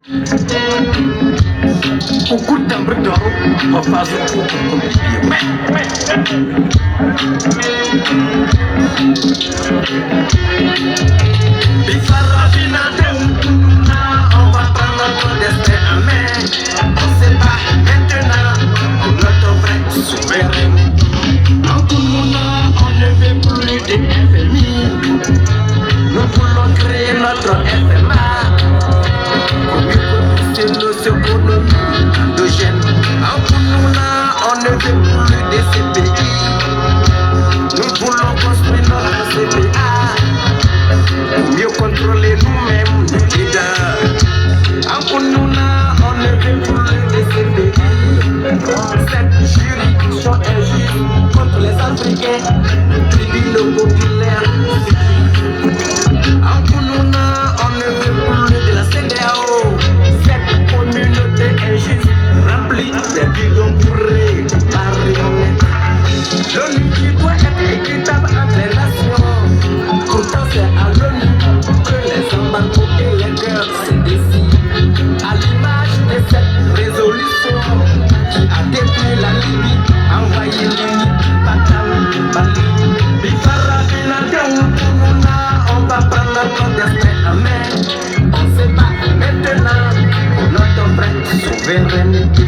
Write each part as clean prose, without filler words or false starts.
On va prendre notre destin en main. On se bat maintenant pour notre vrai souverain. En Kounouna, on ne veut plus de FMI. Nous voulons créer notre FMA pour mieux pousser nos économies endogènes. En Kounouna, on ne veut plus de CPI. Nous voulons construire notre CPA pour mieux contrôler nous-mêmes, nos leaders. En Kounouna, on ne veut plus de CPI. Cette juridiction injuste contre les Africains, tribunaux populaires. En Kounouna, on ne veut plus de la CEDEAO. Cette communauté injuste remplie de bidons bourrés de marionnettes. L'ONU qui doit être équitable entre les nations. Pourtant c'est à l'ONU que les embargos et les guerres se décident. À l'image de cette résolution qui a détruit la Libye, envoyé l'unité fatale Bali. Bifara Binaté ou Kounouna, on va prendre notre destin en main. On se bat maintenant pour notre vraie souveraineté.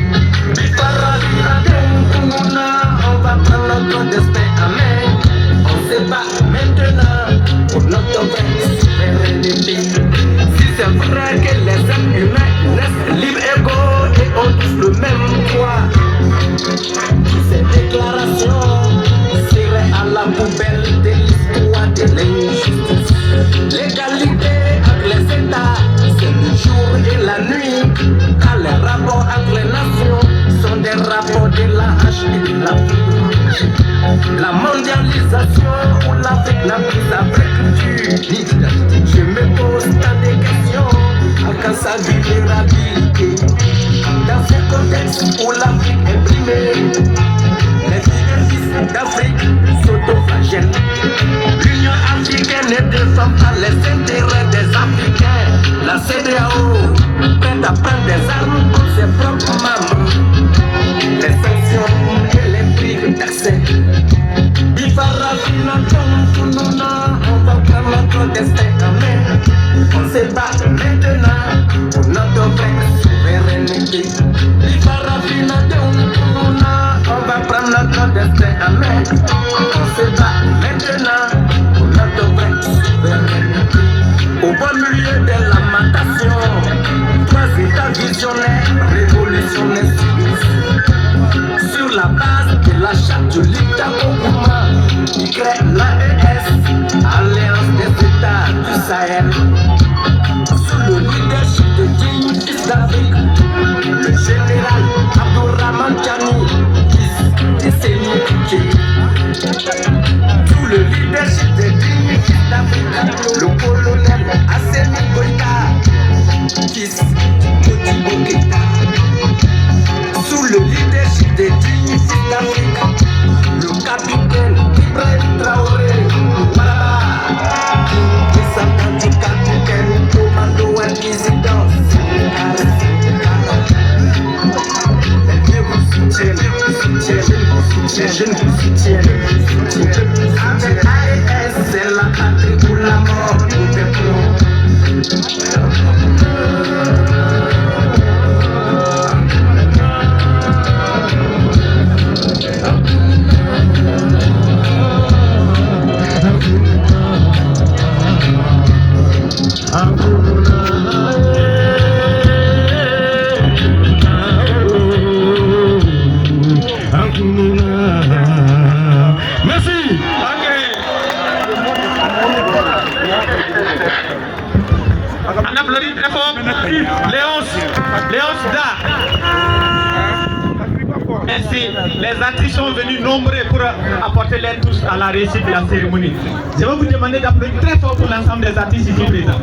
Bifara Binaté ou Kounouna, on va prendre notre destin en main. On se bat maintenant pour notre vraie souveraineté. Si c'est vrai que les êtres humains naissent libres, égaux et ont tous le même droit, ces déclarations seraient à la poubelle de l'histoire de l'injustice. L'égalité entre les États, c'est le jour et la nuit, car les rapports entre les nations sont des rapports de la hache et de la vie. La mondialisation où l'Afrique n'a plus sa vraie culture ni d'identité. Je me pose tant de questions à sa vulnérabilité. Dans ce contexte où l'Afrique est brimée, les fils d'Afrique s'autoflagellent. L'Union africaine ne défend pas les intérêts des Africains. La CEDEAO prête à prendre des armes contre ses propres membres. Les sanctions et les prix d'accès. Bifara Binaté ou Kounouna, on va prendre notre destin en main. On se bat maintenant pour notre vraie souveraineté. Bifara Binaté ou Kounouna, on va prendre notre destin en main. On se bat maintenant pour notre vraie souveraineté. Au beau milieu de la lamentation, trois États visionnaires, révolutionnaires subissent. Sur la base de la charte du Liptako-Gouma, ils créent l'AES, Alliance des États du Sahel. Sous le leadership de dignes fils d'Afrique, le général Abdourahmane Tiani, fils de Séni Kouké. Sous le leadership de dignes fils d'Afrique, le colonel Assimi Goïta, fils Modibo Keïta. Sous le leadership des dignes fils d'Afrique, le capitaine Ibrahim Traoré, Malaba, descendant du capitaine commando inquisiteur. Je ne vous soutiens. Avec AES, c'est la patrie ou la mort, nous déplorons. Merci. On applaudit très fort. Léonce Da. Merci. Les artistes sont venus nombreux pour apporter l'aide tous à la réussite de la cérémonie. Je vais vous demander d'applaudir très fort pour l'ensemble des artistes ici présents.